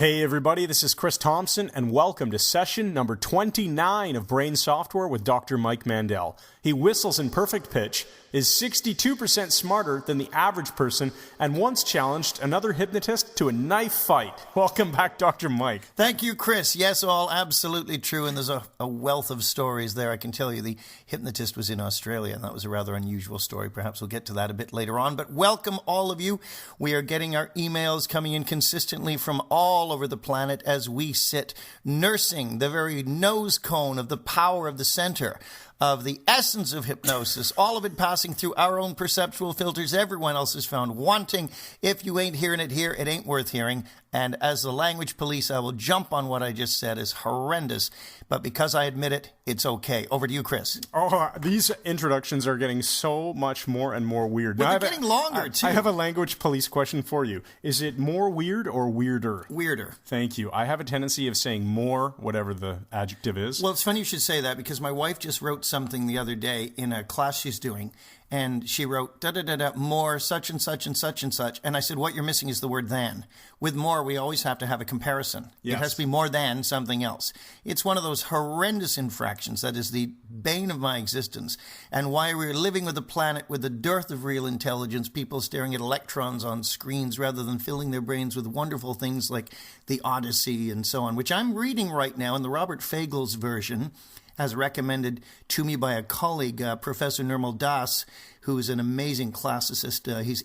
Hey everybody, this is Chris Thompson, and welcome to session number 29 of Brain Software with Dr. Mike Mandel. He whistles in perfect pitch, is 62% smarter than the average person, and once challenged another hypnotist to a knife fight. Welcome back, Dr. Mike. Thank you, Chris. Yes, all absolutely true, and there's a wealth of stories there. I can tell you the hypnotist was in Australia, and that was a rather unusual story. Perhaps we'll get to that a bit later on, but welcome all of you. We are getting our emails coming in consistently from all over the planet as we sit nursing the very nose cone of the power of the center, of the essence of hypnosis, all of it passing through our own perceptual filters everyone else is found wanting. If you ain't hearing it here, it ain't worth hearing. And as the language police, I will jump on what I just said is horrendous. But because I admit it, it's okay. Over to you, Chris. Oh, these introductions are getting so much more and more weird. Well, they're getting longer, too. I have a language police question for you. Is it more weird or weirder? Weirder. Thank you. I have a tendency of saying more, whatever the adjective is. Well, it's funny you should say that because my wife just wrote something the other day in a class she's doing. And she wrote, da-da-da-da, more, such and such and such and such. And I said, what you're missing is the word than. With more, we always have to have a comparison. Yes. It has to be more than something else. It's one of those horrendous infractions that is the bane of my existence. And why we're living with a planet with a dearth of real intelligence, people staring at electrons on screens rather than filling their brains with wonderful things like the Odyssey and so on, which I'm reading right now in the Robert Fagles version, as recommended to me by a colleague, Professor Nirmal Das, who is an amazing classicist. He's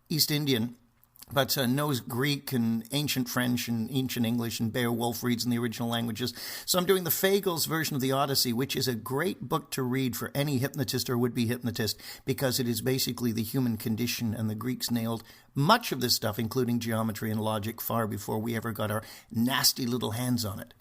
East Indian, but knows Greek and ancient French and ancient English, and Beowulf reads in the original languages. So I'm doing the Fagles version of the Odyssey, which is a great book to read for any hypnotist or would-be hypnotist, because it is basically the human condition, and the Greeks nailed much of this stuff, including geometry and logic, far before we ever got our nasty little hands on it.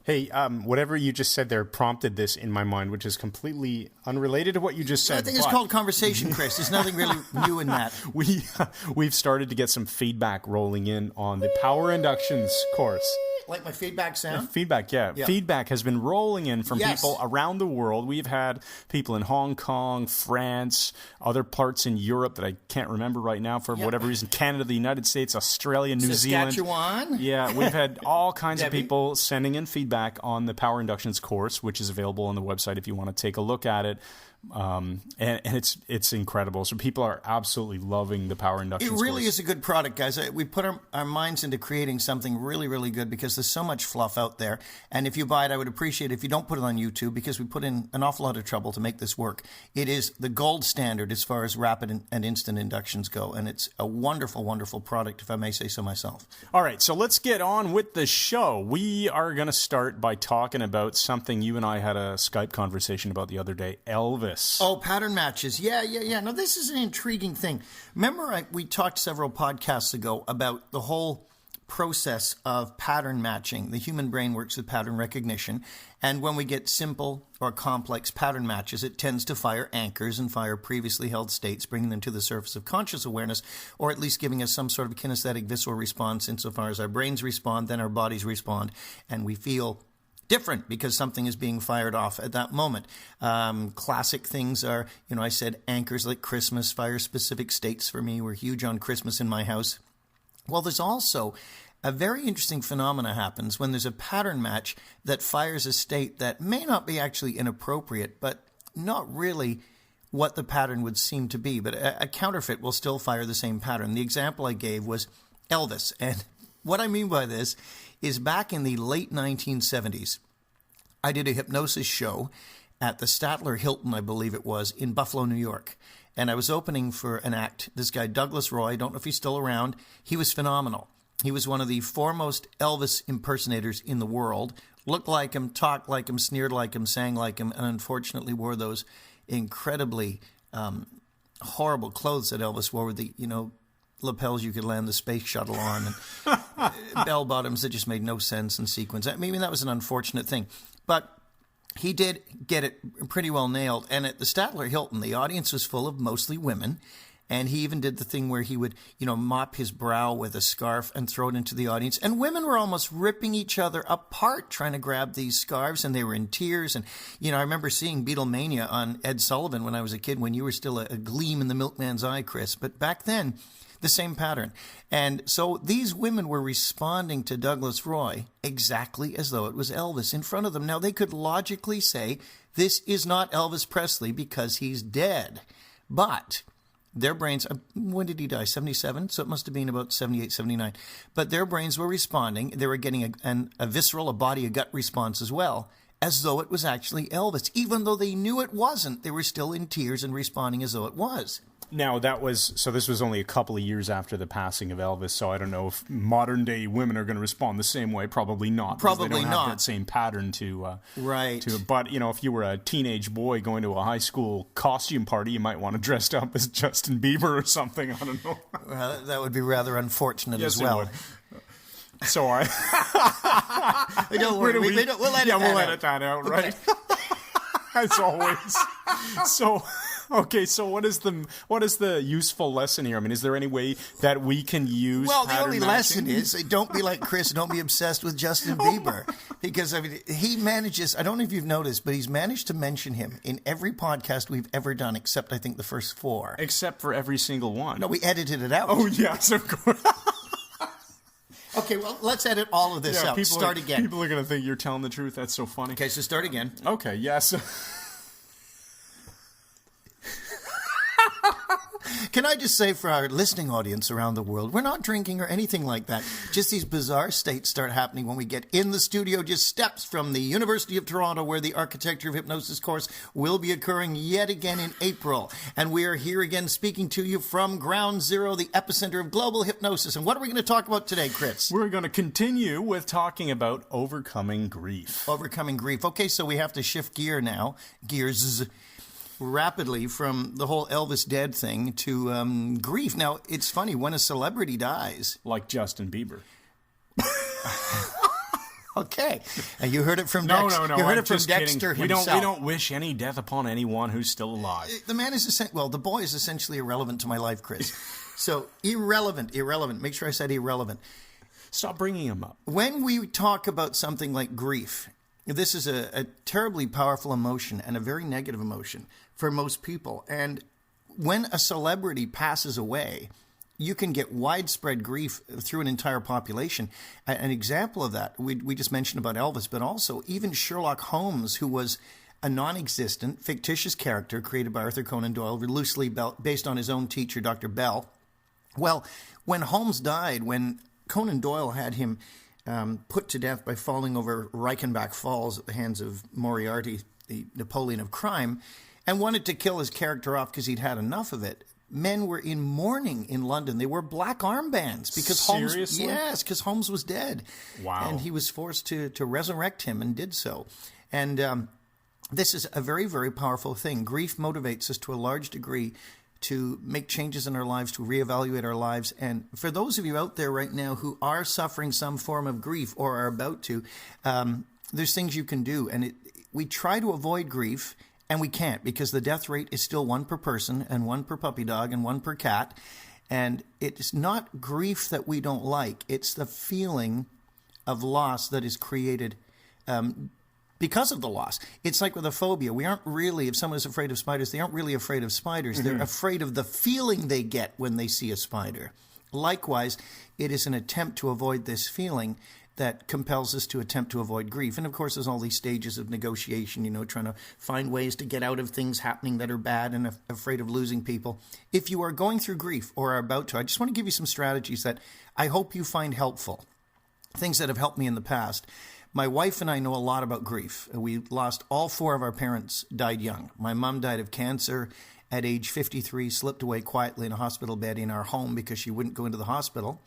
Hey, whatever you just said there prompted this in my mind, which is completely unrelated to what you just said. I think it's called conversation, Chris. There's nothing really new in that. We've started to get some feedback rolling in on the Power Inductions course. Like my feedback sound? Feedback, yeah. Feedback has been rolling in from people around the world. We've had people in Hong Kong, France, other parts in Europe that I can't remember right now for whatever reason. Canada, the United States, Australia, New Zealand. Saskatchewan. Yeah, we've had all kinds of people sending in feedback on the Power Inductions course, which is available on the website if you want to take a look at it. And it's incredible. So people are absolutely loving the Power Inductions course. It really is a good product, guys. We put our minds into creating something really, really good because there's so much fluff out there. And if you buy it, I would appreciate it if you don't put it on YouTube, because we put in an awful lot of trouble to make this work. It is the gold standard as far as rapid and instant inductions go. And it's a wonderful, wonderful product, if I may say so myself. All right, so let's get on with the show. We are going to start by talking about something you and I had a Skype conversation about the other day, Elvis. Oh, pattern matches. Yeah. Now, this is an intriguing thing. Remember, we talked several podcasts ago about the whole process of pattern matching. The human brain works with pattern recognition. And when we get simple or complex pattern matches, it tends to fire anchors and fire previously held states, bringing them to the surface of conscious awareness, or at least giving us some sort of kinesthetic visceral response insofar as our brains respond, then our bodies respond, and we feel different because something is being fired off at that moment. Classic things are, I said anchors like Christmas fire specific states for me. We're huge on Christmas in my house. Well, there's also a very interesting phenomena happens when there's a pattern match that fires a state that may not be actually inappropriate, but not really what the pattern would seem to be. But a counterfeit will still fire the same pattern. The example I gave was Elvis. And what I mean by this is back in the late 1970s, I did a hypnosis show at the Statler Hilton, I believe it was, in Buffalo, New York. And I was opening for an act. This guy, Douglas Roy, I don't know if he's still around. He was phenomenal. He was one of the foremost Elvis impersonators in the world. Looked like him, talked like him, sneered like him, sang like him, and unfortunately wore those incredibly horrible clothes that Elvis wore with the, lapels you could land the space shuttle on, and bell bottoms that just made no sense in sequence. I mean, that was an unfortunate thing. But he did get it pretty well nailed. And at the Statler Hilton, the audience was full of mostly women. And he even did the thing where he would, mop his brow with a scarf and throw it into the audience. And women were almost ripping each other apart trying to grab these scarves, and they were in tears. And, I remember seeing Beatlemania on Ed Sullivan when I was a kid, when you were still a gleam in the milkman's eye, Chris. But back then, The same pattern. And so these women were responding to Douglas Roy exactly as though it was Elvis in front of them. Now, they could logically say, this is not Elvis Presley because he's dead. But their brains, when did he die? 77? So it must have been about 78, 79. But their brains were responding. They were getting a visceral, a body, a gut response as well, as though it was actually Elvis. Even though they knew it wasn't, they were still in tears and responding as though it was. Now, this was only a couple of years after the passing of Elvis, so I don't know if modern-day women are going to respond the same way. Probably not. Probably they don't not. have that same pattern to... right. But, if you were a teenage boy going to a high school costume party, you might want to dress up as Justin Bieber or something. I don't know. Well, that would be rather unfortunate as well. It would. So don't worry. We'll edit that out, right? As always. So what is the useful lesson here? I mean, is there any way that we can use the only matching? lesson is don't be like Chris, don't be obsessed with Justin Bieber. Because, he manages, I don't know if you've noticed, but he's managed to mention him in every podcast we've ever done, except I think the first 4. Except for every single one. No, we edited it out. Oh, yes, of course. Okay, well, let's edit all of this out. Start again. People are going to think you're telling the truth. That's so funny. Okay, so start again. Okay, yes. Can I just say for our listening audience around the world, we're not drinking or anything like that. Just these bizarre states start happening when we get in the studio, just steps from the University of Toronto, where the Architecture of Hypnosis course will be occurring yet again in April. And we are here again speaking to you from Ground Zero, the epicenter of global hypnosis. And what are we going to talk about today, Chris? We're going to continue with talking about overcoming grief. Overcoming grief. Okay, so we have to shift gears rapidly from the whole Elvis dead thing to grief. Now, it's funny, when a celebrity dies... Like Justin Bieber. Okay. And you heard it from Dexter. No. You heard I'm it from just Dexter kidding. himself. We don't wish any death upon anyone who's still alive. The man is the boy is essentially irrelevant to my life, Chris. So, irrelevant. Make sure I said irrelevant. Stop bringing him up. When we talk about something like grief, this is a terribly powerful emotion and a very negative emotion for most people. And when a celebrity passes away, you can get widespread grief through an entire population. An example of that, we just mentioned about Elvis, but also even Sherlock Holmes, who was a non-existent, fictitious character created by Arthur Conan Doyle, loosely based on his own teacher, Dr. Bell. Well, when Holmes died, when Conan Doyle had him put to death by falling over Reichenbach Falls at the hands of Moriarty, the Napoleon of crime, and wanted to kill his character off because he'd had enough of it, men were in mourning in London. They wore black armbands because Seriously? because Holmes was dead. Wow. And he was forced to resurrect him and did so. And this is a very, very powerful thing. Grief motivates us to a large degree to make changes in our lives, to reevaluate our lives. And for those of you out there right now who are suffering some form of grief or are about to, there's things you can do. And we try to avoid grief, and we can't, because the death rate is still 1 per person and 1 per puppy dog and 1 per cat. And it's not grief that we don't like. It's the feeling of loss that is created because of the loss. It's like with a phobia. We aren't really, if someone is afraid of spiders, they aren't really afraid of spiders. Mm-hmm. They're afraid of the feeling they get when they see a spider. Likewise, it is an attempt to avoid this feeling that compels us to attempt to avoid grief. And of course, there's all these stages of negotiation, trying to find ways to get out of things happening that are bad and afraid of losing people. If you are going through grief or are about to, I just want to give you some strategies that I hope you find helpful. Things that have helped me in the past. My wife and I know a lot about grief. We lost all 4 of our parents, died young. My mom died of cancer at age 53, slipped away quietly in a hospital bed in our home because she wouldn't go into the hospital.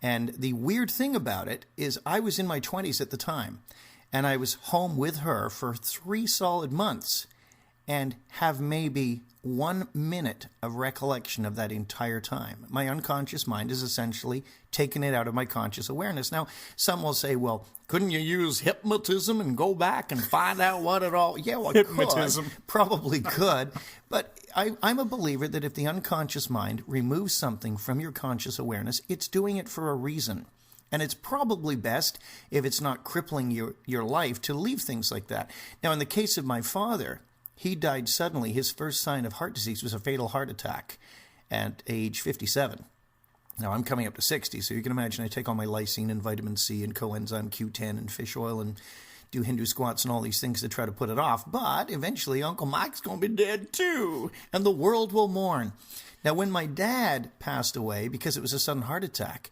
And the weird thing about it is I was in my 20s at the time, and I was home with her for 3 solid months and have maybe 1 minute of recollection of that entire time. My unconscious mind is essentially taking it out of my conscious awareness. Now, some will say, well, couldn't you use hypnotism and go back and find out what it all... Yeah, well, hypnotism. Probably could. But I'm a believer that if the unconscious mind removes something from your conscious awareness, it's doing it for a reason. And it's probably best, if it's not crippling your life, to leave things like that. Now, in the case of my father, he died suddenly. His first sign of heart disease was a fatal heart attack at age 57. Now, I'm coming up to 60, so you can imagine I take all my lysine and vitamin C and coenzyme Q10 and fish oil and do Hindu squats and all these things to try to put it off. But eventually, Uncle Mike's going to be dead too, and the world will mourn. Now, when my dad passed away, because it was a sudden heart attack,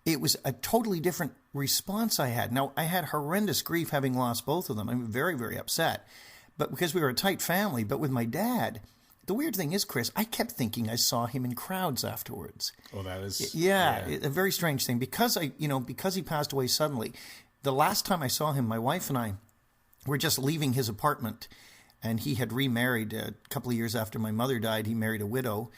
it was a totally different response I had. Now, I had horrendous grief having lost both of them. I'm very, very upset. But because we were a tight family, but with my dad... The weird thing is, Chris, I kept thinking I saw him in crowds afterwards. Oh, that is... Yeah, a very strange thing. Because he passed away suddenly, the last time I saw him, my wife and I were just leaving his apartment, and he had remarried a couple of years after my mother died. He married a widow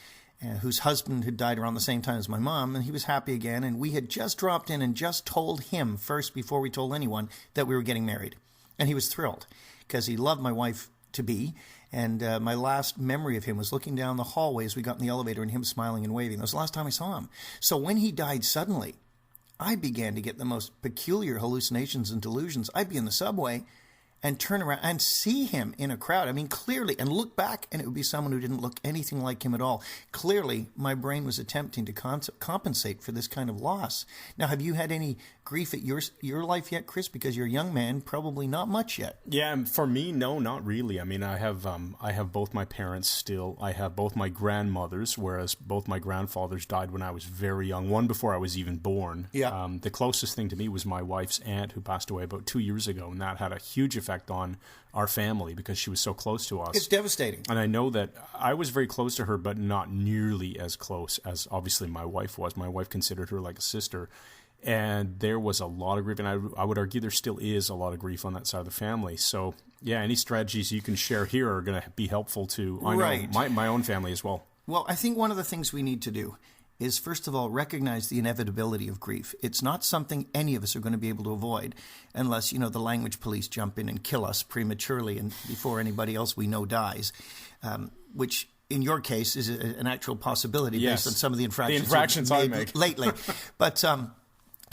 whose husband had died around the same time as my mom, and he was happy again. And we had just dropped in and just told him first, before we told anyone, that we were getting married. And he was thrilled because he loved my wife to be. And my last memory of him was looking down the hallway as we got in the elevator and him smiling and waving. That was the last time I saw him. So when he died suddenly, I began to get the most peculiar hallucinations and delusions. I'd be in the subway and turn around and see him in a crowd. I mean, clearly, and look back, and it would be someone who didn't look anything like him at all. Clearly, my brain was attempting to compensate for this kind of loss. Now, have you had any grief at your life yet, Chris? Because you're a young man, probably not much yet. Yeah, for me, no, not really. I mean, I have both my parents still. I have both my grandmothers, whereas both my grandfathers died when I was very young, one before I was even born. Yeah. The closest thing to me was my wife's aunt, who passed away about 2 years ago, and that had a huge effect on our family because she was so close to us. It's devastating. And I know that I was very close to her, but not nearly as close as obviously my wife was. My wife considered her like a sister. And there was a lot of grief, and I would argue there still is a lot of grief on that side of the family. So, yeah, any strategies you can share here are going to be helpful to my own family as well. Well, I think one of the things we need to do is, first of all, recognize the inevitability of grief. It's not something any of us are going to be able to avoid unless, the language police jump in and kill us prematurely and before anybody else we know dies, which in your case is an actual possibility based on some of the infractions I make lately. But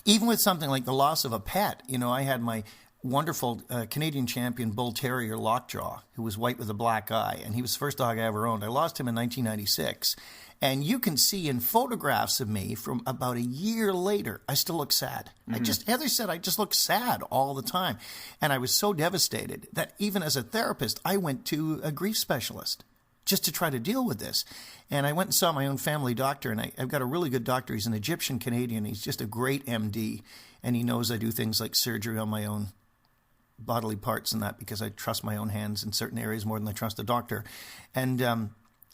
even with something like the loss of a pet, I had my wonderful Canadian champion bull terrier Lockjaw, who was white with a black eye, and he was the first dog I ever owned. I lost him in 1996. And you can see in photographs of me from about a year later, I still look sad. Mm-hmm. Heather said I just look sad all the time. And I was so devastated that even as a therapist, I went to a grief specialist just to try to deal with this. And I went and saw my own family doctor, and I've got a really good doctor. He's an Egyptian Canadian. He's just a great MD, and he knows I do things like surgery on my own bodily parts and that because I trust my own hands in certain areas more than I trust a doctor. And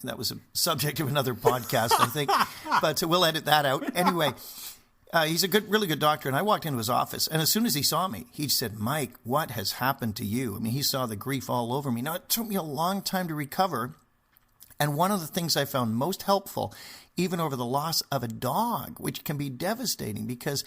that was a subject of another podcast, I think, but we'll edit that out. Anyway, he's a really good doctor, and I walked into his office, and as soon as he saw me, he said, "Mike, what has happened to you?" I mean, he saw the grief all over me. Now, it took me a long time to recover, and one of the things I found most helpful, even over the loss of a dog, which can be devastating because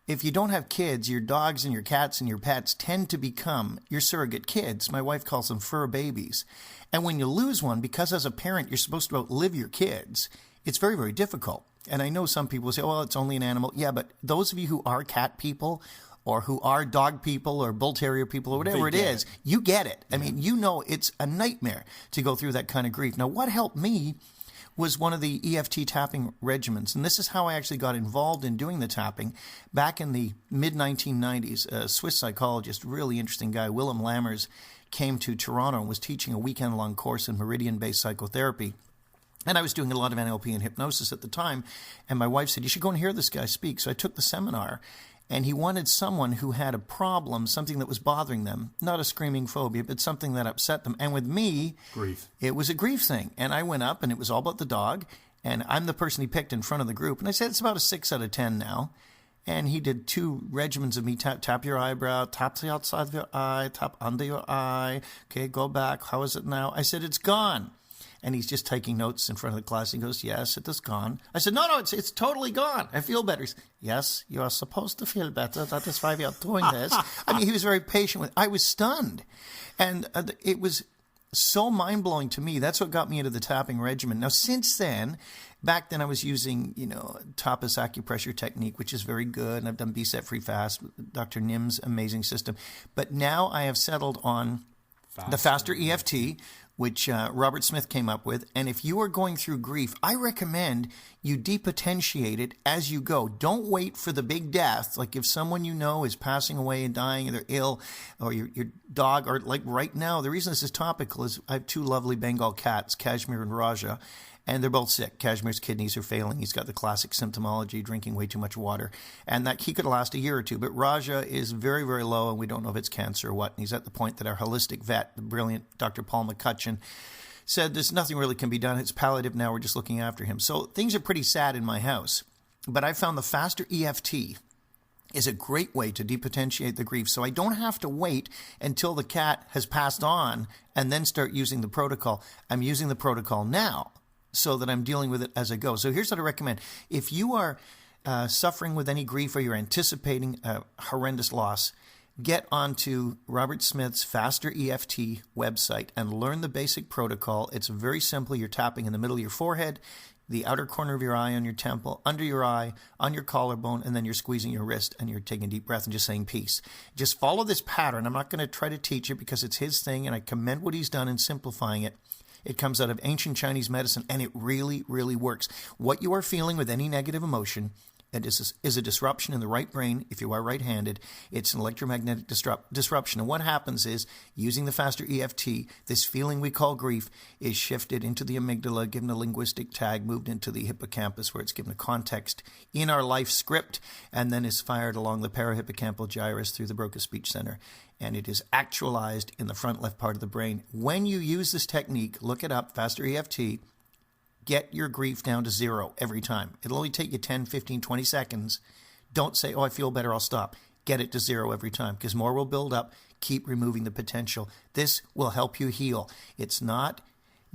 if you don't have kids, your dogs and your cats and your pets tend to become your surrogate kids. My wife calls them fur babies. And when you lose one, because as a parent, you're supposed to outlive your kids, it's very, very difficult. And I know some people say, well, it's only an animal. Yeah, but those of you who are cat people or who are dog people or bull terrier people or whatever it is, you get it. I mean, it's a nightmare to go through that kind of grief. Now, what helped me was one of the EFT tapping regimens. And this is how I actually got involved in doing the tapping. Back in the mid-1990s, a Swiss psychologist, really interesting guy, Willem Lammers, came to Toronto and was teaching a weekend-long course in meridian-based psychotherapy. And I was doing a lot of NLP and hypnosis at the time. And my wife said, you should go and hear this guy speak. So I took the seminar. And he wanted someone who had a problem, something that was bothering them, not a screaming phobia, but something that upset them. And with me, grief. It was a grief thing. And I went up, and it was all about the dog. And I'm the person he picked in front of the group. And I said, it's about a 6 out of 10 now. And he did 2 regimens of me, tap your eyebrow, tap the outside of your eye, tap under your eye. Okay, go back. How is it now? I said, it's gone. And he's just taking notes in front of the class. He goes, yes, it is gone. I said, no, it's totally gone. I feel better. He said, yes, you are supposed to feel better. That is why we are doing this. I mean, he was very patient with. I was stunned. And it was so mind-blowing to me. That's what got me into the tapping regimen. Now, since then, back then I was using, tapas acupressure technique, which is very good. And I've done BSET Free Fast, Dr. Nim's amazing system. But now I have settled on the faster EFT, which Robert Smith came up with. And if you are going through grief, I recommend you depotentiate it as you go. Don't wait for the big death. Like if someone you know is passing away and dying, or they're ill, or your dog, or like right now, the reason this is topical is I have 2 lovely Bengal cats, Kashmir and Raja, and they're both sick. Kashmir's kidneys are failing. He's got the classic symptomology, drinking way too much water. And that he could last a year or 2. But Raja is very, very low, and we don't know if it's cancer or what. And he's at the point that our holistic vet, the brilliant Dr. Paul McCutcheon, said there's nothing really can be done. It's palliative now. We're just looking after him. So things are pretty sad in my house. But I found the faster EFT is a great way to depotentiate the grief. So I don't have to wait until the cat has passed on and then start using the protocol. I'm using the protocol now, so that I'm dealing with it as I go. So here's what I recommend. If you are suffering with any grief, or you're anticipating a horrendous loss, get onto Robert Smith's Faster EFT website and learn the basic protocol. It's very simple. You're tapping in the middle of your forehead, the outer corner of your eye, on your temple, under your eye, on your collarbone, and then you're squeezing your wrist and you're taking a deep breath and just saying peace. Just follow this pattern. I'm not going to try to teach it because it's his thing, and I commend what he's done in simplifying it. It comes out of ancient Chinese medicine, and it really, really works. What you are feeling with any negative emotion is a disruption in the right brain. If you are right-handed, it's an electromagnetic disruption. And what happens is, using the faster EFT, this feeling we call grief is shifted into the amygdala, given a linguistic tag, moved into the hippocampus, where it's given a context in our life script, and then is fired along the parahippocampal gyrus through the Broca speech center. And it is actualized in the front left part of the brain. When you use this technique, look it up, faster EFT, get your grief down to 0 every time. It'll only take you 10, 15, 20 seconds. Don't say, oh, I feel better, I'll stop. Get it to 0 every time, because more will build up. Keep removing the potential. This will help you heal. It's not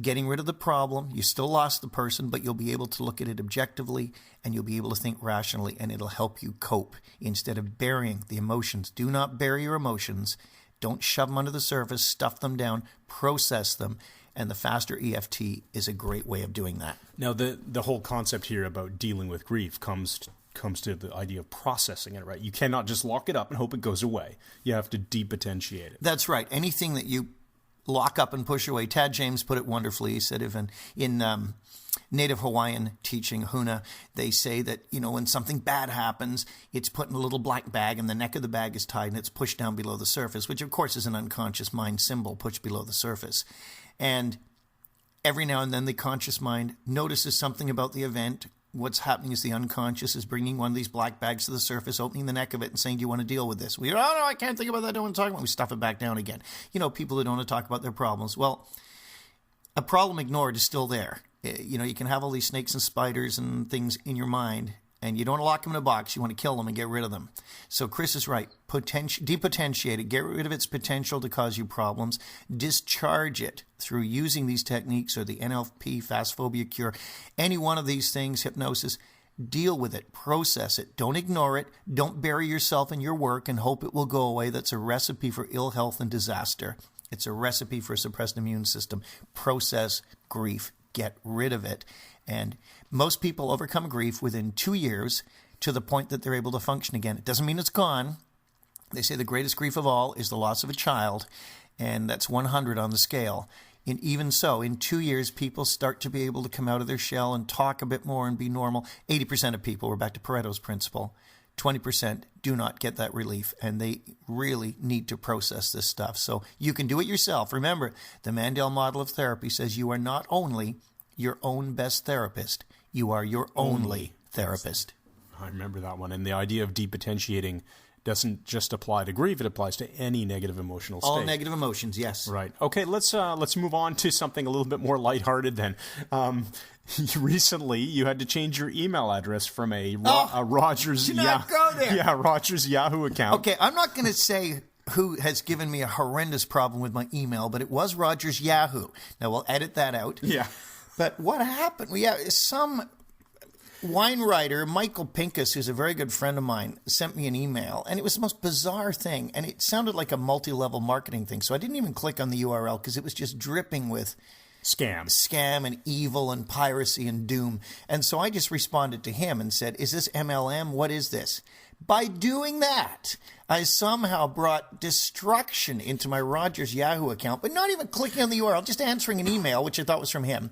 getting rid of the problem. You still lost the person, but you'll be able to look at it objectively, and you'll be able to think rationally, and it'll help you cope instead of burying the emotions. Do not bury your emotions. Don't shove them under the surface. Stuff them down. Process them. And the faster EFT is a great way of doing that. Now, the whole concept here about dealing with grief comes to the idea of processing it, right? You cannot just lock it up and hope it goes away. You have to depotentiate it. That's right. Anything that you lock up and push away. Tad James put it wonderfully. He said, in Native Hawaiian teaching, Huna, they say that, when something bad happens, it's put in a little black bag, and the neck of the bag is tied, and it's pushed down below the surface, which, of course, is an unconscious mind symbol pushed below the surface. And every now and then the conscious mind notices something about the event. What's happening is the unconscious is bringing one of these black bags to the surface, opening the neck of it and saying, do you want to deal with this? No, I can't think about that. I don't want to talk about it. We stuff it back down again. People who don't want to talk about their problems. Well, a problem ignored is still there. You can have all these snakes and spiders and things in your mind, and you don't want to lock them in a box. You want to kill them and get rid of them. So Chris is right. Depotentiate it. Get rid of its potential to cause you problems. Discharge it through using these techniques, or the NLP, fast phobia cure, any one of these things, hypnosis. Deal with it. Process it. Don't ignore it. Don't bury yourself in your work and hope it will go away. That's a recipe for ill health and disaster. It's a recipe for a suppressed immune system. Process grief. Get rid of it. And most people overcome grief within 2 years to the point that they're able to function again. It doesn't mean it's gone. They say the greatest grief of all is the loss of a child, and that's 100 on the scale. And even so, in 2 years, people start to be able to come out of their shell and talk a bit more and be normal. 80% of people, we're back to Pareto's principle, 20% do not get that relief, and they really need to process this stuff. So you can do it yourself. Remember, the Mandel model of therapy says you are not only your own best therapist, you are your only therapist. I remember that one. And the idea of depotentiating doesn't just apply to grief, it applies to any negative emotional state. All negative emotions, yes. Right. Okay, let's move on to something a little bit more lighthearted then. Recently, you had to change your email address from a Rogers Rogers Yahoo account. Okay, I'm not going to say who has given me a horrendous problem with my email, but it was Rogers Yahoo. Now, we'll edit that out. Yeah. But what happened? Some wine writer, Michael Pincus, who's a very good friend of mine, sent me an email, and it was the most bizarre thing, and it sounded like a multi-level marketing thing, so I didn't even click on the URL because it was just dripping with scam and evil and piracy and doom. And so I just responded to him and said, is this MLM? What is this? By doing that, I somehow brought destruction into my Rogers Yahoo account, but not even clicking on the URL, just answering an email, which I thought was from him.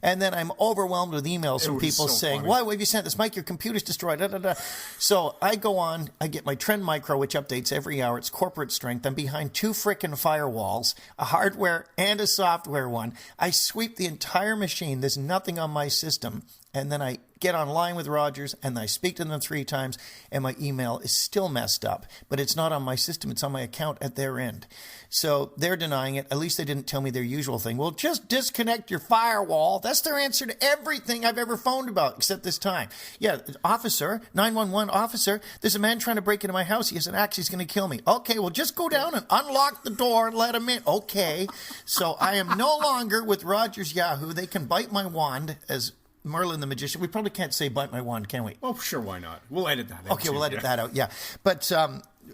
And then I'm overwhelmed with emails from people saying, why have you sent this? Mike, your computer's destroyed. Da, da, da. So I go on, I get my Trend Micro, which updates every hour. It's corporate strength. I'm behind 2 frickin' firewalls, a hardware and a software one. I sweep the entire machine. There's nothing on my system. And then I get online with Rogers and I speak to them 3 times and my email is still messed up. But it's not on my system. It's on my account at their end. So they're denying it. At least they didn't tell me their usual thing. Well, just disconnect your firewall. That's their answer to everything I've ever phoned about except this time. Yeah, officer, 911 officer, there's a man trying to break into my house. He has an axe. He's going to kill me. Okay, well, just go down and unlock the door and let him in. Okay. So I am no longer with Rogers Yahoo. They can bite my wand as Merlin the Magician. We probably can't say bite my wand, can we? Oh, sure, why not? We'll edit that out. Okay, we'll edit that out, yeah. But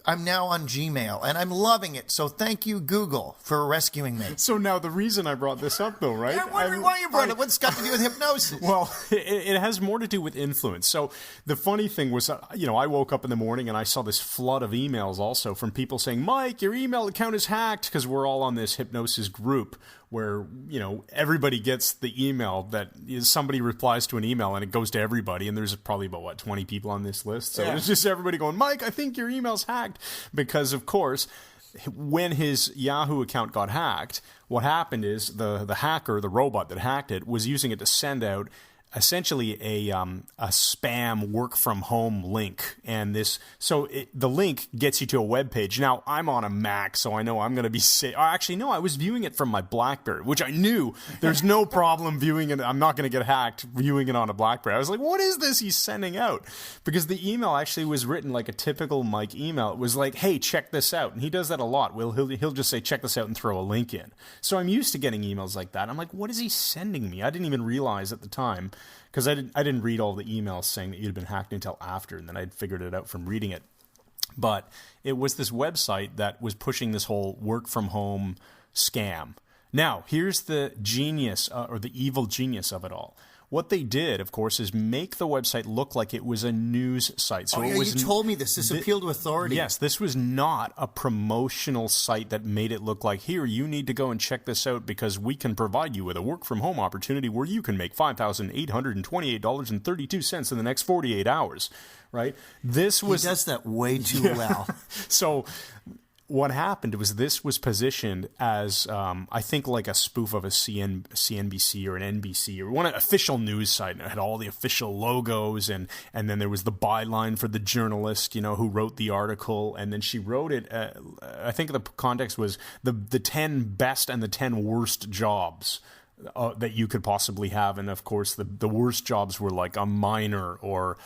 I'm now on Gmail, and I'm loving it. So thank you, Google, for rescuing me. So now the reason I brought this up, though, right? I'm wondering why you brought it. What's got to do with hypnosis? Well, it has more to do with influence. So the funny thing was, I woke up in the morning and I saw this flood of emails also from people saying, Mike, your email account is hacked, because we're all on this hypnosis group where, everybody gets the email that somebody replies to an email and it goes to everybody. And there's probably about, 20 people on this list. So It's just everybody going, Mike, I think your email's hacked. Because, of course, when his Yahoo account got hacked, what happened is the hacker, the robot that hacked it, was using it to send out essentially a spam work from home link. And the link gets you to a web page. Now, I'm on a Mac, so I know I'm going to be safe. Actually, no, I was viewing it from my BlackBerry, which I knew there's no problem viewing it. I'm not going to get hacked viewing it on a BlackBerry. I was like, what is this he's sending out? Because the email actually was written like a typical Mike email. It was like, hey, check this out. And he does that a lot. He'll just say, check this out and throw a link in. So I'm used to getting emails like that. I'm like, what is he sending me? I didn't even realize at the time, because I didn't read all the emails saying that you'd been hacked until after, and then I'd figured it out from reading it. But it was this website that was pushing this whole work from home scam. Now, here's the genius, or the evil genius of it all. What they did, of course, is make the website look like it was a news site. So you told me this. This appealed to authority. Yes, this was not a promotional site that made it look like, here, you need to go and check this out because we can provide you with a work-from-home opportunity where you can make $5,828.32 in the next 48 hours, right? He does that way too well. So what happened was this was positioned as, I think, like a spoof of a CNBC or an NBC or one official news site. And it had all the official logos, and then there was the byline for the journalist, who wrote the article. And then she wrote it. I think the context was the 10 best and the 10 worst jobs that you could possibly have. And of course, the worst jobs were like a miner or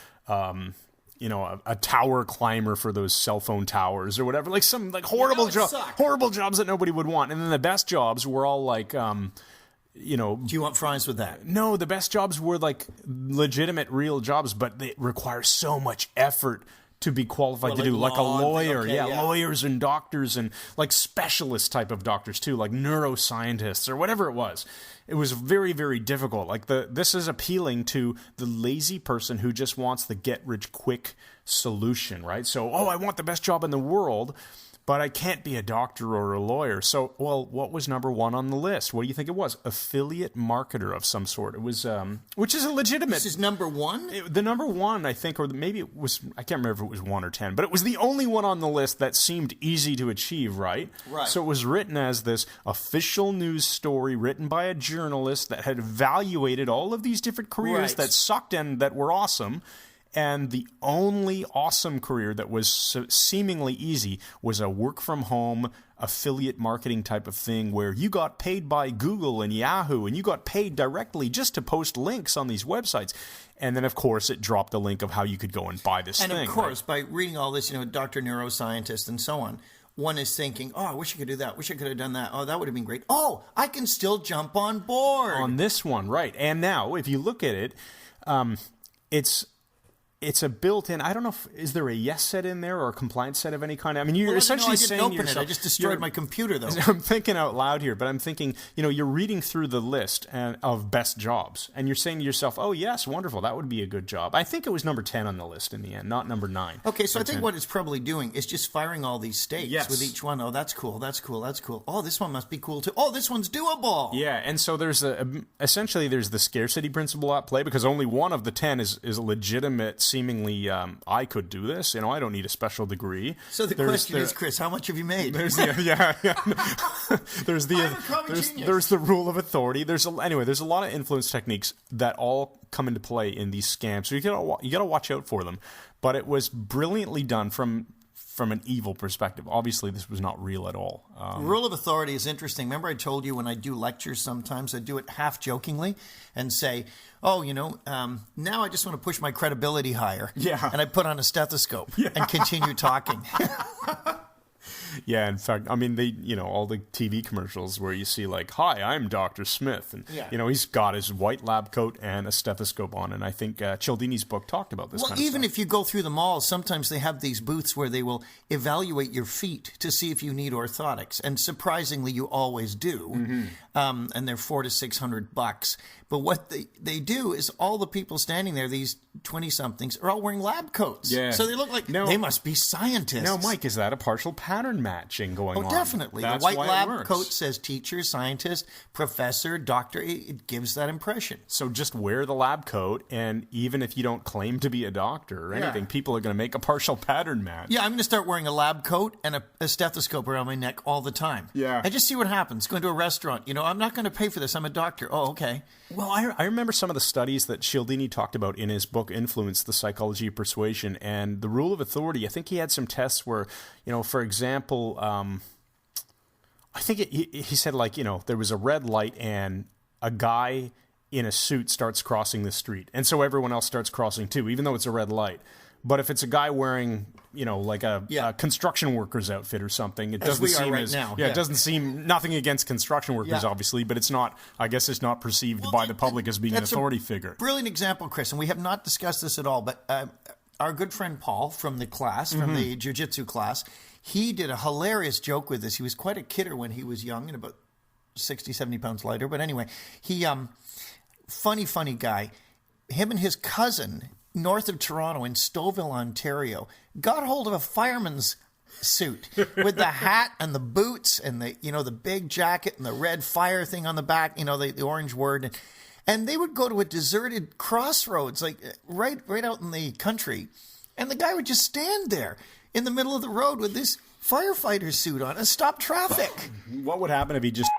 a tower climber for those cell phone towers or whatever, like some horrible jobs that nobody would want. And then the best jobs were all like, Do you want fries with that? No, the best jobs were like legitimate, real jobs, but they require so much effort to be qualified to do, like a lawyer. Lawyers and doctors and like specialist type of doctors too, like neuroscientists or whatever it was. It was very, very difficult. Like this is appealing to the lazy person who just wants the get-rich-quick solution, right? So, I want the best job in the world, but I can't be a doctor or a lawyer. So, what was number one on the list? What do you think it was? Affiliate marketer of some sort. It was, which is a legitimate. This is number one? The number one, I think, or maybe it was, I can't remember if it was 1 or 10, but it was the only one on the list that seemed easy to achieve, right? Right. So it was written as this official news story written by a journalist that had evaluated all of these different careers that sucked and that were awesome. And the only awesome career that was seemingly easy was a work-from-home affiliate marketing type of thing where you got paid by Google and Yahoo and you got paid directly just to post links on these websites. And then, of course, it dropped a link of how you could go and buy this thing. And, of course, by reading all this, doctor, neuroscientist, and so on, one is thinking, I wish I could do that. Wish I could have done that. Oh, that would have been great. Oh, I can still jump on board. On this one, right. And now, if you look at it, it's it's a built-in. I don't know is there a yes set in there or a compliance set of any kind. I mean, you're essentially saying I didn't open it. I just destroyed my computer, though. I'm thinking out loud here, but I'm thinking, you're reading through the list of best jobs, and you're saying to yourself, "Oh yes, wonderful, that would be a good job." I think it was number 10 on the list in the end, not number 9. Okay, so I think what it's probably doing is just firing all these states with each one. Oh, that's cool. That's cool. That's cool. Oh, this one must be cool too. Oh, this one's doable. Yeah, and so there's essentially there's the scarcity principle at play because only one of the 10 is legitimate, seemingly. I could do this. I don't need a special degree. So the question is, Chris, how much have you made? There's the there's the rule of authority. There's a lot of influence techniques that all come into play in these scams. So you gotta watch out for them. But it was brilliantly done from an evil perspective. Obviously, this was not real at all. Rule of authority is interesting. Remember I told you when I do lectures sometimes I do it half jokingly and say, oh, now I just want to push my credibility higher. Yeah. And I put on a stethoscope and continue talking. Yeah, in fact, I mean, all the TV commercials where you see like, "Hi, I'm Dr. Smith," and he's got his white lab coat and a stethoscope on, and I think Cialdini's book talked about this. Well, kind of even stuff. if you go through the malls, sometimes they have these booths where they will evaluate your feet to see if you need orthotics, and surprisingly, you always do. Mm-hmm. And they're $400 to $600. But what they do is all the people standing there, these 20-somethings, are all wearing lab coats. Yeah. So they look like they must be scientists. Now, Mike, is that a partial pattern matching going on? Oh, definitely. That's the white why lab coat says teacher, scientist, professor, doctor. It gives that impression. So just wear the lab coat, and even if you don't claim to be a doctor or anything, people are going to make a partial pattern match. Yeah, I'm going to start wearing a lab coat and a stethoscope around my neck all the time. Yeah. And just see what happens. Going to a restaurant. I'm not going to pay for this. I'm a doctor. Oh, okay. Well, I remember some of the studies that Cialdini talked about in his book, Influence, the Psychology of Persuasion, and the rule of authority. I think he had some tests where, for example, I think he said, like, there was a red light and a guy in a suit starts crossing the street. And so everyone else starts crossing too, even though it's a red light. But if it's a guy wearing, like a construction worker's outfit or something, it doesn't seem it doesn't seem, nothing against construction workers, obviously, but it's not, I guess it's not perceived by the public as being an authority figure. Brilliant example, Chris, and we have not discussed this at all, but our good friend Paul from the class, from the jiu-jitsu class, he did a hilarious joke with this. He was quite a kidder when he was young and about 60, 70 pounds lighter. But anyway, he, funny guy, him and his cousin, north of Toronto in Stouffville, Ontario, got hold of a fireman's suit with the hat and the boots and the big jacket and the red fire thing on the back, the orange word. And they would go to a deserted crossroads, like right out in the country. And the guy would just stand there in the middle of the road with this firefighter suit on and stop traffic. What would happen if he just...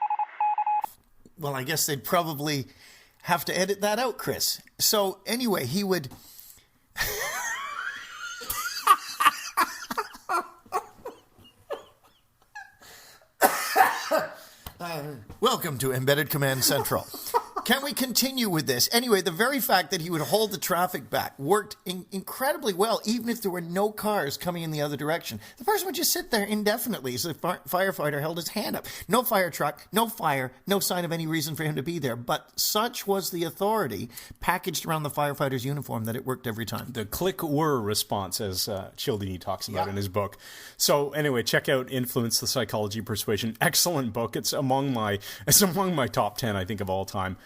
Well, I guess they'd probably have to edit that out, Chris. So anyway, he would... Welcome to Embedded Command Central. Can we continue with this? Anyway, the very fact that he would hold the traffic back worked incredibly well, even if there were no cars coming in the other direction. The person would just sit there indefinitely as the firefighter held his hand up. No fire truck, no fire, no sign of any reason for him to be there. But such was the authority packaged around the firefighter's uniform that it worked every time. The click-whir response, as Cialdini talks about in his book. So anyway, check out Influence, the Psychology of Persuasion. Excellent book. It's among my top 10, I think, of all time.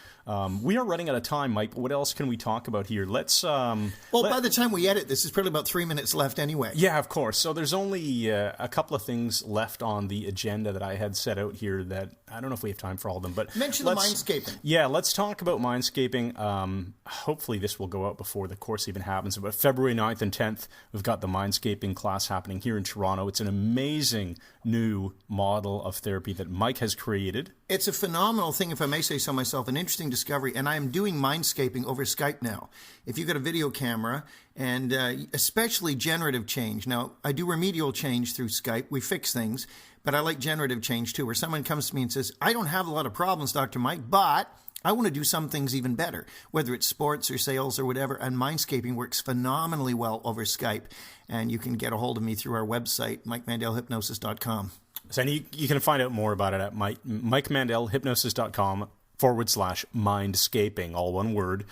We are running out of time, Mike. What else can we talk about here? By the time we edit this, there's probably about 3 minutes left anyway. Yeah, of course. So there's only a couple of things left on the agenda that I had set out here that I don't know if we have time for all of them. But mention the mindscaping. Yeah, let's talk about mindscaping. Hopefully this will go out before the course even happens. But February 9th and 10th, we've got the mindscaping class happening here in Toronto. It's an amazing new model of therapy that Mike has created. It's a phenomenal thing, if I may say so myself, an interesting discovery, and I am doing mindscaping over Skype now. If you've got a video camera, and especially generative change. Now, I do remedial change through Skype. We fix things, but I like generative change too, where someone comes to me and says, I don't have a lot of problems, Dr. Mike, but I want to do some things even better, whether it's sports or sales or whatever, and mindscaping works phenomenally well over Skype, and you can get a hold of me through our website, MikeMandelHypnosis.com. So you can find out more about it at MikeMandelHypnosis.com /mindscaping, all one word.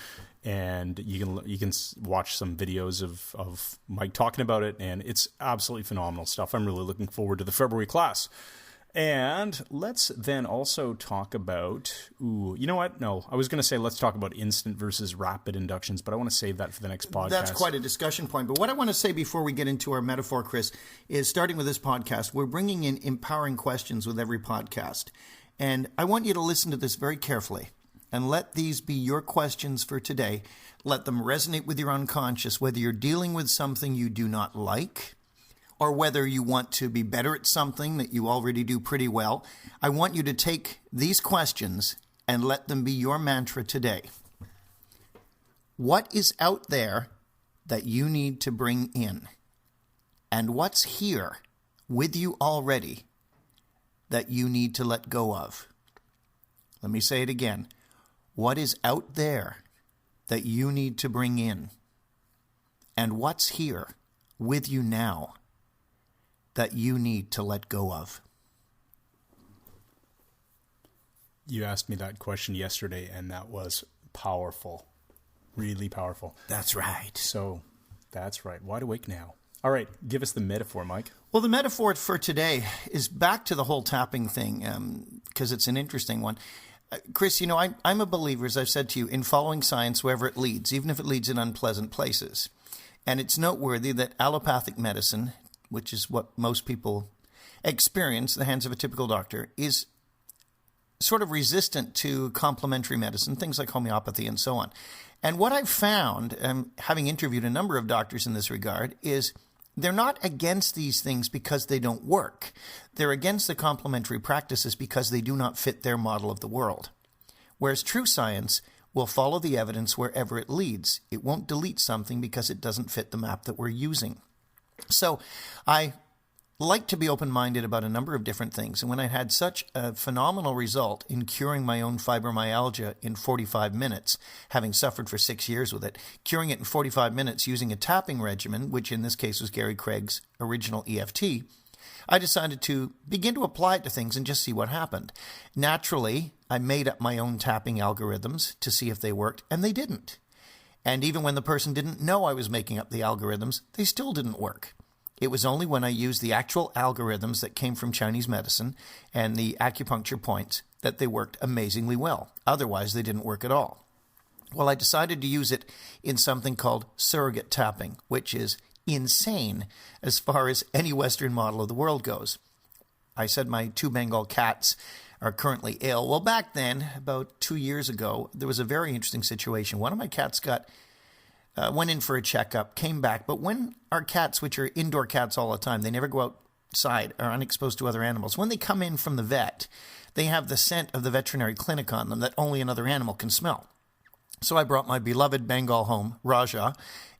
and you can watch some videos of Mike talking about it, and it's absolutely phenomenal stuff. I'm really looking forward to the February class. And let's then also talk about, you know what? No, I was going to say let's talk about instant versus rapid inductions, but I want to save that for the next podcast. That's quite a discussion point. But what I want to say before we get into our metaphor, Chris, is starting with this podcast, we're bringing in empowering questions with every podcast. And I want you to listen to this very carefully and let these be your questions for today. Let them resonate with your unconscious, whether you're dealing with something you do not like, or whether you want to be better at something that you already do pretty well. I want you to take these questions and let them be your mantra today. What is out there that you need to bring in? And what's here with you already that you need to let go of? Let me say it again. What is out there that you need to bring in? And what's here with you now that you need to let go of? You asked me that question yesterday, and that was powerful. Really powerful. That's right. So, that's right. Wide awake now. All right, give us the metaphor, Mike. Well, the metaphor for today is back to the whole tapping thing, because it's an interesting one. Chris, you know, I'm a believer, as I've said to you, in following science wherever it leads, even if it leads in unpleasant places. And it's noteworthy that allopathic medicine, which is what most people experience at the hands of a typical doctor, is sort of resistant to complementary medicine, things like homeopathy and so on. And what I've found, having interviewed a number of doctors in this regard, is they're not against these things because they don't work. They're against the complementary practices because they do not fit their model of the world. Whereas true science will follow the evidence wherever it leads. It won't delete something because it doesn't fit the map that we're using. So I like to be open-minded about a number of different things. And when I had such a phenomenal result in curing my own fibromyalgia in 45 minutes, having suffered for 6 years with it, curing it in 45 minutes using a tapping regimen, which in this case was Gary Craig's original EFT, I decided to begin to apply it to things and just see what happened. Naturally, I made up my own tapping algorithms to see if they worked, and they didn't. And even when the person didn't know I was making up the algorithms, they still didn't work. It was only when I used the actual algorithms that came from Chinese medicine and the acupuncture points that they worked amazingly well. Otherwise, they didn't work at all. Well, I decided to use it in something called surrogate tapping, which is insane as far as any Western model of the world goes. I said my 2 Bengal cats are currently ill. Well, back then, about 2 years ago, there was a very interesting situation. One of my cats went in for a checkup, came back. But when our cats, which are indoor cats all the time, they never go outside, are unexposed to other animals. When they come in from the vet, they have the scent of the veterinary clinic on them that only another animal can smell. So I brought my beloved Bengal home, Raja,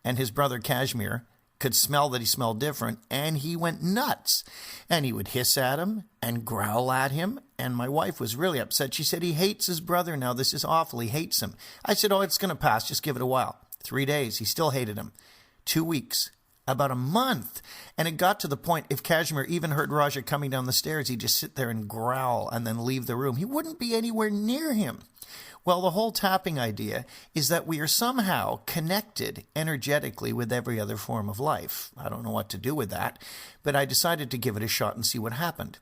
and his brother Kashmir could smell that he smelled different, and he went nuts. And he would hiss at him and growl at him, and my wife was really upset. She said he hates his brother now. This is awful. He hates him. I said, oh, it's going to pass. Just give it a while. 3 days. He still hated him. 2 weeks. About a month. And it got to the point, if Kashmir even heard Raja coming down the stairs, he'd just sit there and growl and then leave the room. He wouldn't be anywhere near him. Well, the whole tapping idea is that we are somehow connected energetically with every other form of life. I don't know what to do with that, but I decided to give it a shot and see what happened.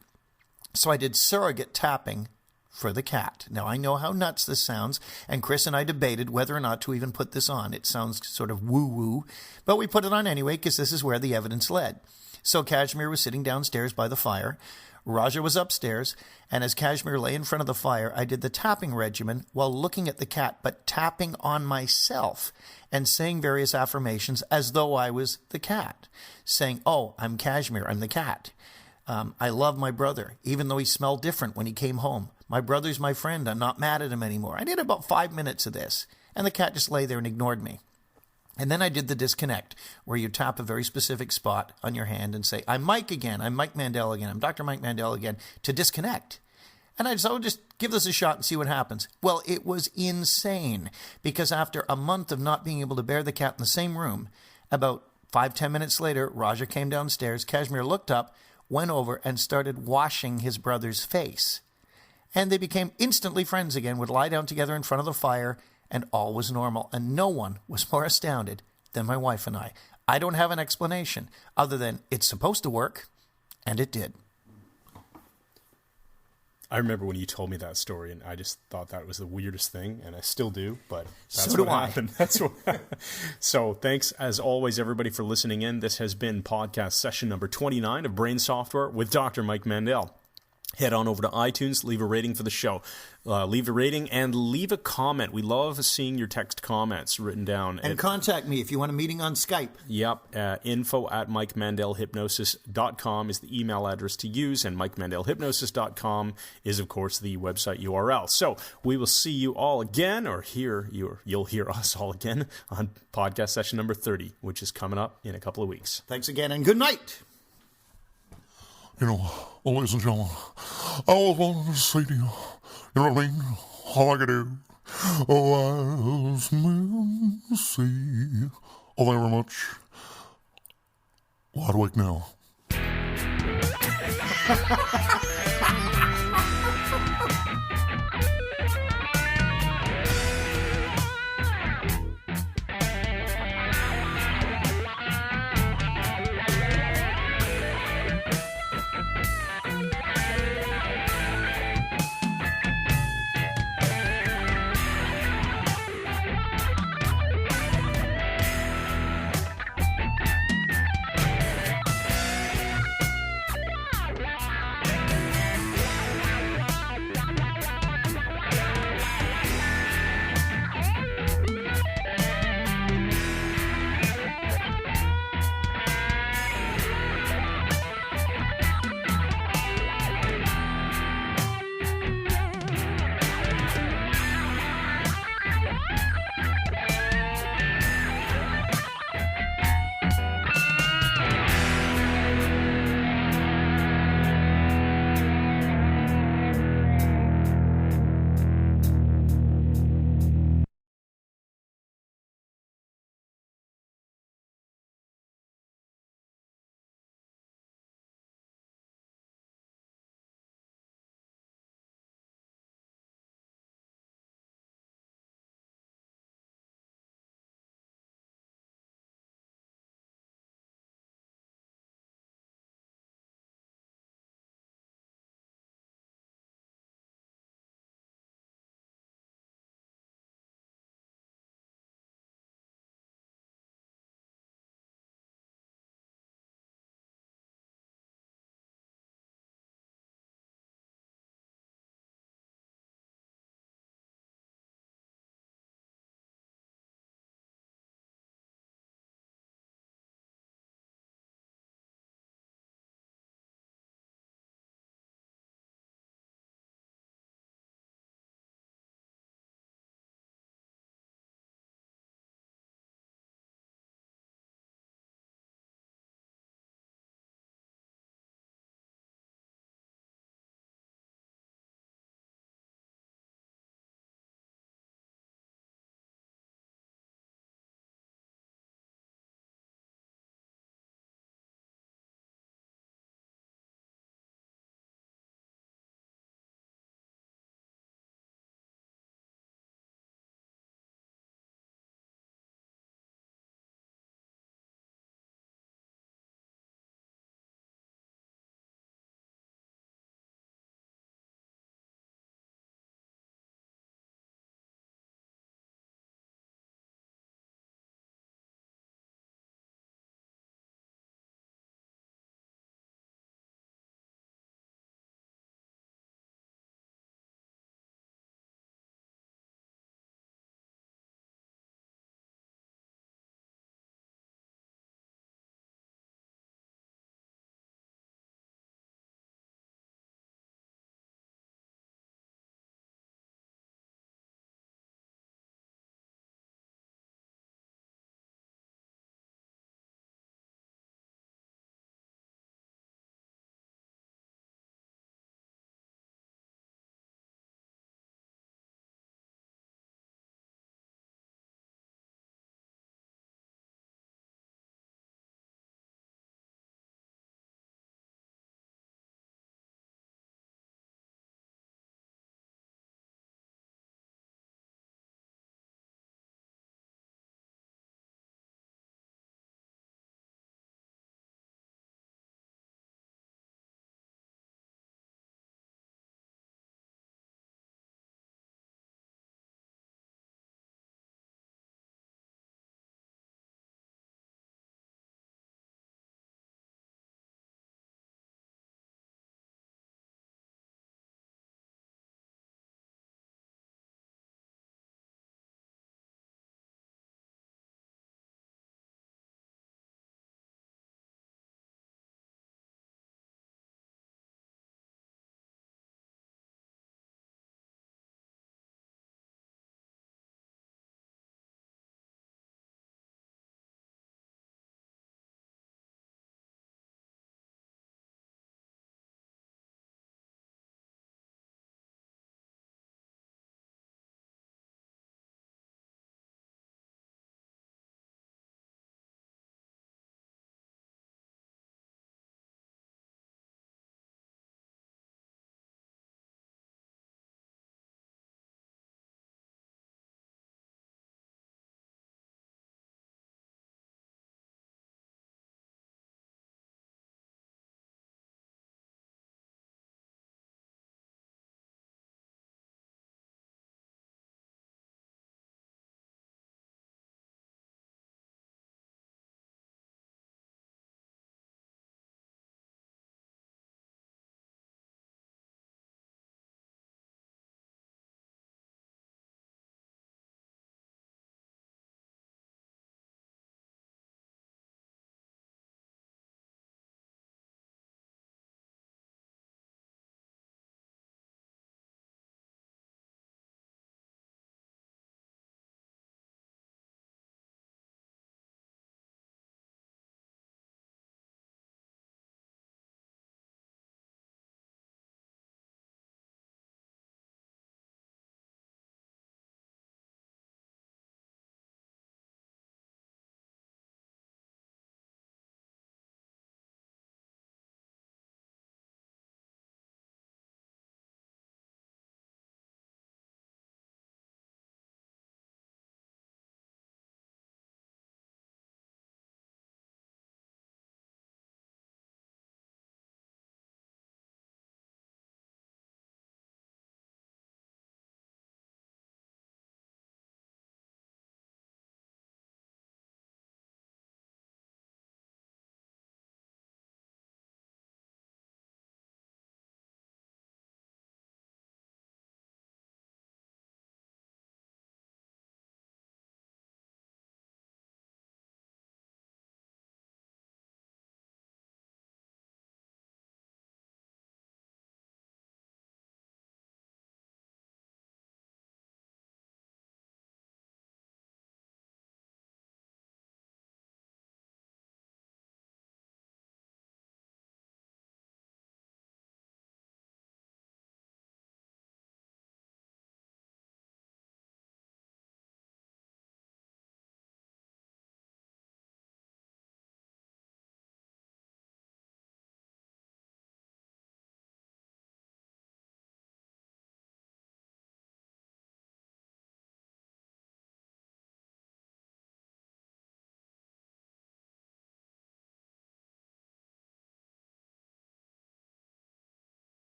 So I did surrogate tapping for the cat. Now, I know how nuts this sounds, and Chris and I debated whether or not to even put this on. It sounds sort of woo-woo, but we put it on anyway because this is where the evidence led. So Kashmir was sitting downstairs by the fire. Raja was upstairs, and as Kashmir lay in front of the fire, I did the tapping regimen while looking at the cat, but tapping on myself and saying various affirmations as though I was the cat, saying, oh, I'm Kashmir, I'm the cat. I love my brother, even though he smelled different when he came home. My brother's my friend. I'm not mad at him anymore. I did about 5 minutes of this, and the cat just lay there and ignored me. And then I did the disconnect, where you tap a very specific spot on your hand and say, I'm Mike again, I'm Mike Mandel again, I'm Dr. Mike Mandel again, to disconnect. And I decided, just give this a shot and see what happens. Well, it was insane, because after a month of not being able to bear the cat in the same room, about 5-10 minutes later, Raja came downstairs, Kashmir looked up, went over and started washing his brother's face. And they became instantly friends again, would lie down together in front of the fire, and all was normal, and no one was more astounded than my wife and I. I don't have an explanation other than it's supposed to work, and it did. I remember when you told me that story, and I just thought that was the weirdest thing, and I still do, but that's So what do I. happened. That's what. So thanks, as always, everybody, for listening in. This has been podcast session number 29 of Brain Software with Dr. Mike Mandel. Head on over to iTunes, leave a rating for the show. Leave a rating and leave a comment. We love seeing your text comments written down. And contact me if you want a meeting on Skype. Yep. info@MikeMandelHypnosis.com is the email address to use, and MikeMandelHypnosis.com is, of course, the website URL. So we will see you all again, or you'll hear us all again on podcast session number 30, which is coming up in a couple of weeks. Thanks again, and good night. Ladies and gentlemen, I always wanted to say to you, you know what I mean? All I could do, was men see. Oh, thank you very much. Wide awake now.